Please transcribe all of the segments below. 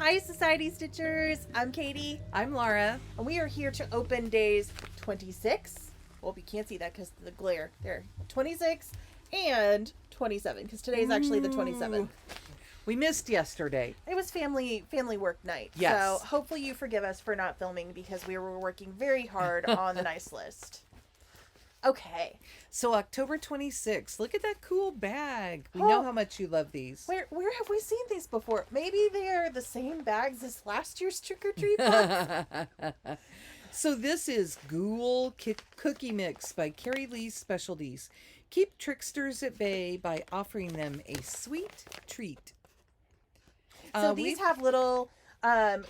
Hi, Society Stitchers. I'm Katie, I'm Laura. and we are here to open days 26. Well, we can't see that because of the glare. There, 26 and 27, because today's actually the 27th. We missed yesterday. It was family work night. Yes. So hopefully you forgive us for not filming because we were working very hard on the nice list. Okay. So October 26th. Look at that cool bag. We Oh. know how much you love these. Where have we seen these before? Maybe they're the same bags as last year's trick or treat box. So this is Ghoul Cookie Mix by Carrie Lee's Specialties. Keep tricksters at bay by offering them a sweet treat. So these have little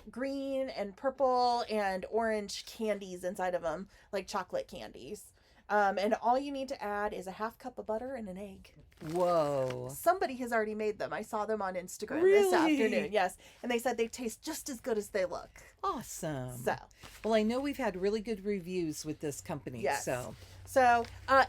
green and purple and orange candies inside of them, like chocolate candies. And all you need to add is a half cup of butter and an egg. Whoa. Somebody has already made them. I saw them on Instagram Really? this afternoon. Yes. And they said they taste just as good as they look. Awesome. So, Well, I know we've had really good reviews with this company. yes. So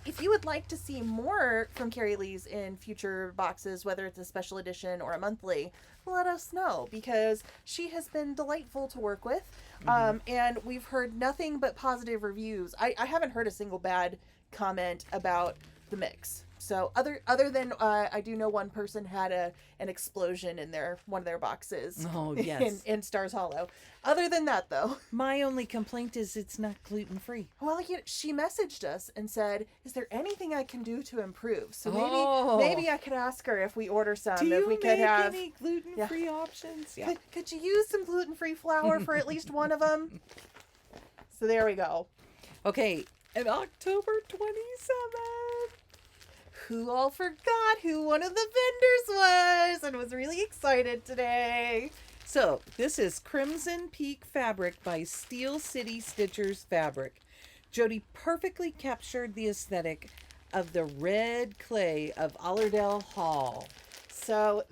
If you would like to see more from Carrie Lee's in future boxes, whether it's a special edition or a monthly, let us know, because she has been delightful to work with. And we've heard nothing but positive reviews. I haven't heard a single bad comment about the mix. So other than I do know one person had an explosion in one of their boxes. Oh, yes. in Stars Hollow. Other than that, though, my only complaint is it's not gluten-free. well, she messaged us and said, "Is there anything I can do to improve?" So Oh. maybe I could ask her if we order some. Do if you we could make have any gluten-free options? Yeah. Could you use some gluten-free flour for at least one of them? So there we go. Okay, and October 27th. Who all forgot who one of the vendors was and was really excited today? So, this is Crimson Peak Fabric by Steel City Stitchers Fabric. Jody perfectly captured the aesthetic of the red clay of Allerdale Hall. So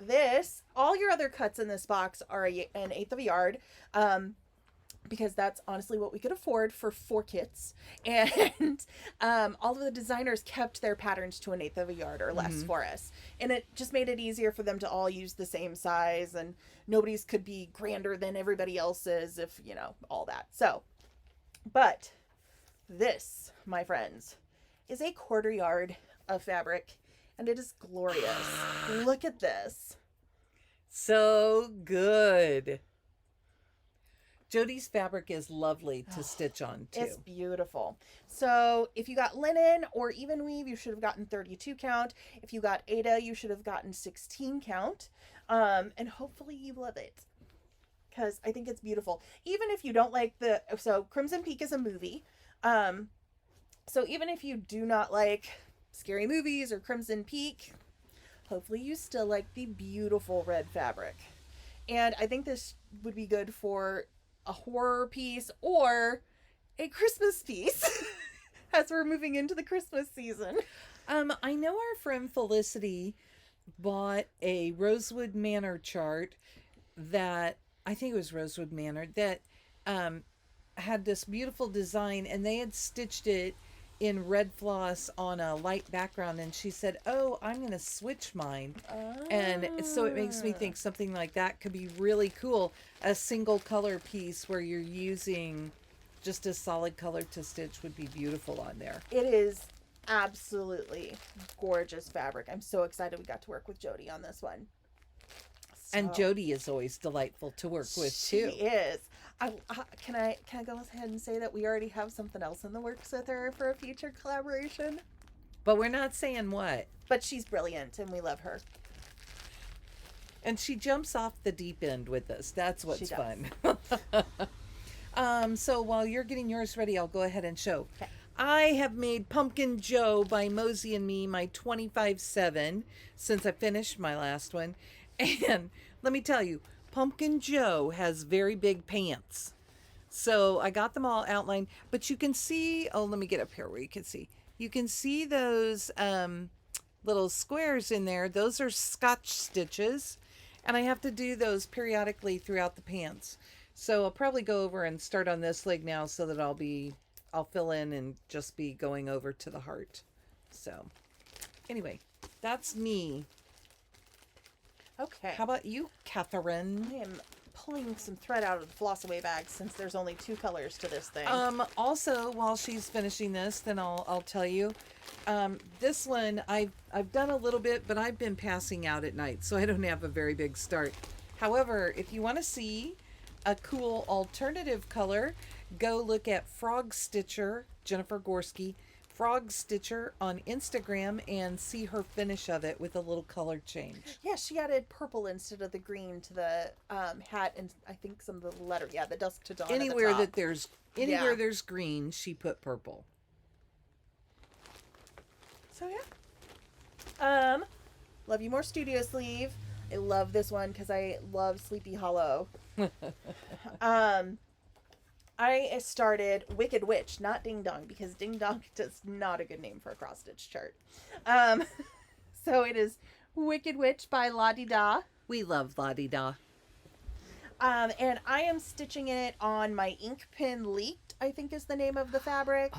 all your other cuts in this box are an eighth of a yard. Because that's honestly what we could afford for 4 kits. And all of the designers kept their patterns to an eighth of a yard or less for us. And it just made it easier for them to all use the same size, and nobody's could be grander than everybody else's, if, all that. So, but this, my friends, is a quarter yard of fabric, and it is glorious. Look at this. So good. Jody's fabric is lovely to stitch on, too. It's beautiful. So if you got linen or even weave, you should have gotten 32 count. If you got Ada, you should have gotten 16 count. And hopefully you love it, because I think it's beautiful. Even if you don't like so Crimson Peak is a movie. So even if you do not like scary movies or Crimson Peak, hopefully you still like the beautiful red fabric. And I think this would be good for a horror piece or a Christmas piece as we're moving into the Christmas season. I know our friend Felicity bought a Rosewood Manor chart that, I think it was Rosewood Manor, that had this beautiful design, and they had stitched it in red floss on a light background, and she said, "Oh, I'm going to switch mine." And so it makes me think something like that could be really cool. A single color piece where you're using just a solid color to stitch would be beautiful on there. It is absolutely gorgeous fabric. I'm so excited we got to work with Jody on this one. And Jody is always delightful to work with, too. She is. Can I go ahead and say that we already have something else in the works with her for a future collaboration? But we're not saying what. But she's brilliant, and we love her. And she jumps off the deep end with us. That's what's fun. So while you're getting yours ready, I'll go ahead and show. Okay. I have made Pumpkin Joe by Mosey and Me, my 25/7, since I finished my last one. And let me tell you, Pumpkin Joe has very big pants. So I got them all outlined. But you can see, let me get up here where you can see. You can see those little squares in there. Those are Scotch stitches. And I have to do those periodically throughout the pants. So I'll probably go over and start on this leg now so that I'll fill in and just be going over to the heart. So anyway, that's me. Okay. How about you, Catherine? I am pulling some thread out of the floss away bag since there's only 2 colors to this thing. Also, while she's finishing this, then I'll tell you. This one I've done a little bit, but I've been passing out at night, so I don't have a very big start. However, if you want to see a cool alternative color, go look at Frog Stitcher, Jennifer Gorski, Frog Stitcher on Instagram, and see her finish of it with a little color change. Yeah, she added purple instead of the green to the hat, and I think some of the letter. Yeah, the dusk to dawn. Anywhere at the top. that there's green, she put purple. So yeah. Love You More Studio sleeve. I love this one because I love Sleepy Hollow. I started Wicked Witch, not Ding Dong, because Ding Dong is not a good name for a cross stitch chart. So it is Wicked Witch by La Di Da. We love La Di Da. And I am stitching it on my ink pen leaked, I think is the name of the fabric,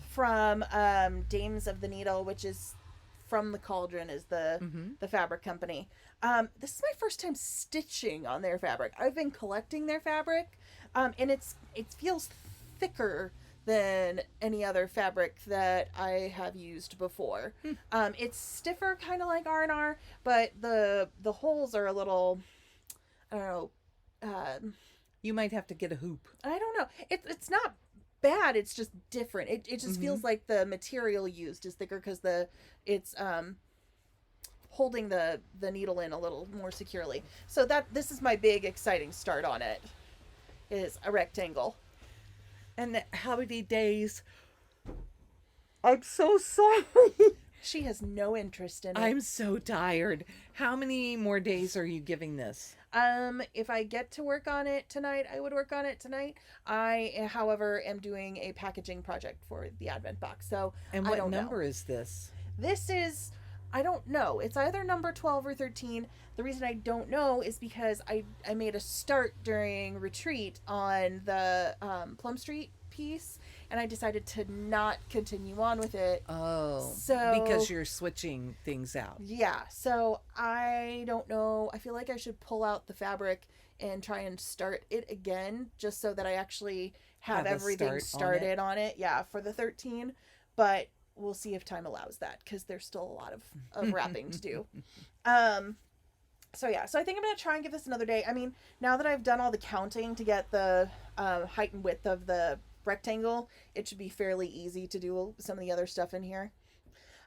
from Dames of the Needle, which is from the Cauldron, is the fabric company. This is my first time stitching on their fabric. I've been collecting their fabric, and it feels thicker than any other fabric that I have used before. It's stiffer, kind of like R&R, but the holes are a little, I don't know. You might have to get a hoop. I don't know. It's not bad. It's just different. It just feels like the material used is thicker because it's holding the needle in a little more securely. So this is my big exciting start on it. Is a rectangle. And how many days? I'm so sorry. She has no interest in it. I'm so tired. How many more days are you giving this? If I get to work on it tonight, I would work on it tonight. I, however, am doing a packaging project for the Advent box. So and I what don't number know. is this? This is, I don't know. It's either number 12 or 13. The reason I don't know is because I made a start during retreat on the Plum Street piece, and I decided to not continue on with it. Oh, so because you're switching things out. Yeah, so I don't know. I feel like I should pull out the fabric and try and start it again, just so that I actually have everything started on it. Yeah, for the 13, but we'll see if time allows that, because there's still a lot of wrapping to do. So yeah, so I think I'm going to try and give this another day. I mean, now that I've done all the counting to get the height and width of the rectangle, it should be fairly easy to do some of the other stuff in here.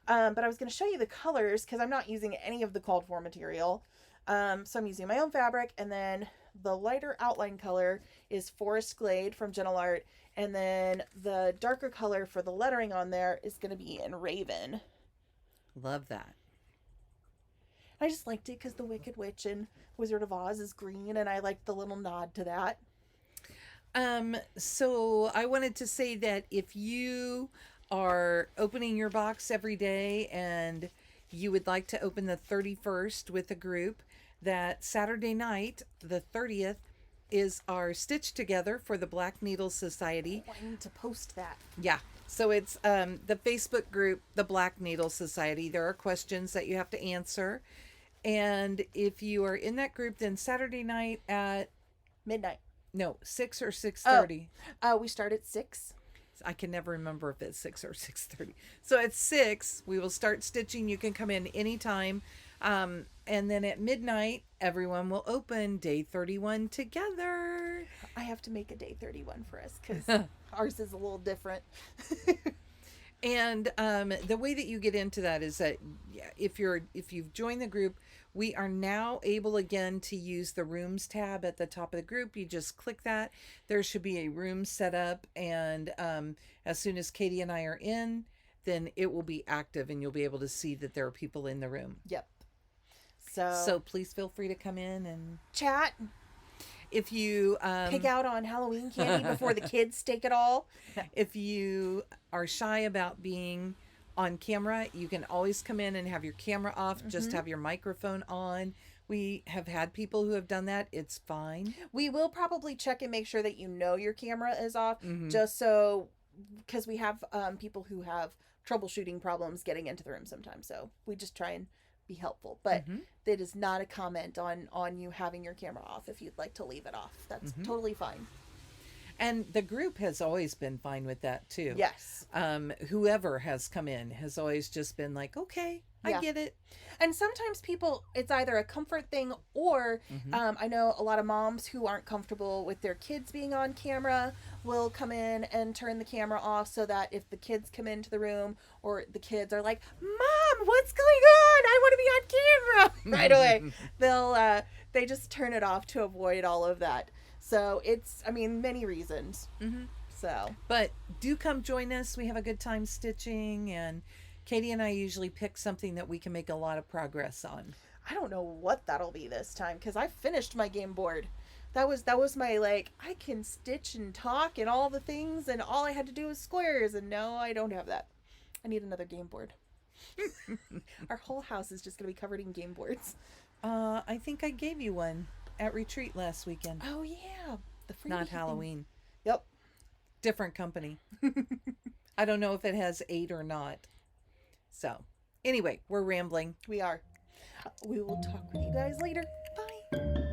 But I was going to show you the colors because I'm not using any of the called for material. So I'm using my own fabric, and then the lighter outline color is Forest Glade from Gentle Art, and then the darker color for the lettering on there is going to be in Raven. Love that. I just liked it because the Wicked Witch in Wizard of Oz is green, and I liked the little nod to that. So I wanted to say that if you are opening your box every day and you would like to open the 31st with a group, that Saturday night, the 30th, is our Stitch Together for the Black Needle Society. Oh, I need to post that. Yeah. So it's the Facebook group, the Black Needle Society. There are questions that you have to answer. And if you are in that group, then Saturday night at midnight. No, 6 or 6:30. We start at 6. I can never remember if it's 6 or 6:30. So at 6, we will start stitching. You can come in anytime. And then at midnight, everyone will open day 31 together. I have to make a day 31 for us because ours is a little different. And the way that you get into that is that if you've joined the group, we are now able again to use the rooms tab at the top of the group. You just click that. There should be a room set up, and as soon as Katie and I are in, then it will be active and you'll be able to see that there are people in the room. Yep. So please feel free to come in and chat. If you pick out on Halloween candy before the kids take it all. If you are shy about being on camera, you can always come in and have your camera off. Just have your microphone on. We have had people who have done that. It's fine. We will probably check and make sure that you know your camera is off, just so, because we have people who have troubleshooting problems getting into the room sometimes. So we just try and be helpful. But Mhm. that is not a comment on you having your camera off. If you'd like to leave it off, that's totally fine. And the group has always been fine with that too. Yes. Whoever has come in has always just been like, okay, I Yeah. get it. And sometimes people, it's either a comfort thing or I know a lot of moms who aren't comfortable with their kids being on camera will come in and turn the camera off so that if the kids come into the room or the kids are like, Mom, what's going on? I want to be on camera right away. They just turn it off to avoid all of that. So it's, I mean, many reasons. So, But do come join us. We have a good time stitching, and Katie and I usually pick something that we can make a lot of progress on. I don't know what that'll be this time because I finished my game board. That was my like I can stitch and talk and all the things and all I had to do was squares and no, I don't have that. I need another game board. Our whole house is just gonna be covered in game boards. I think I gave you one at retreat last weekend. Oh yeah, the freebie Not thing. Halloween. Yep. Different company. I don't know if it has 8 or not. So, anyway, we're rambling. We are. We will talk with you guys later. Bye.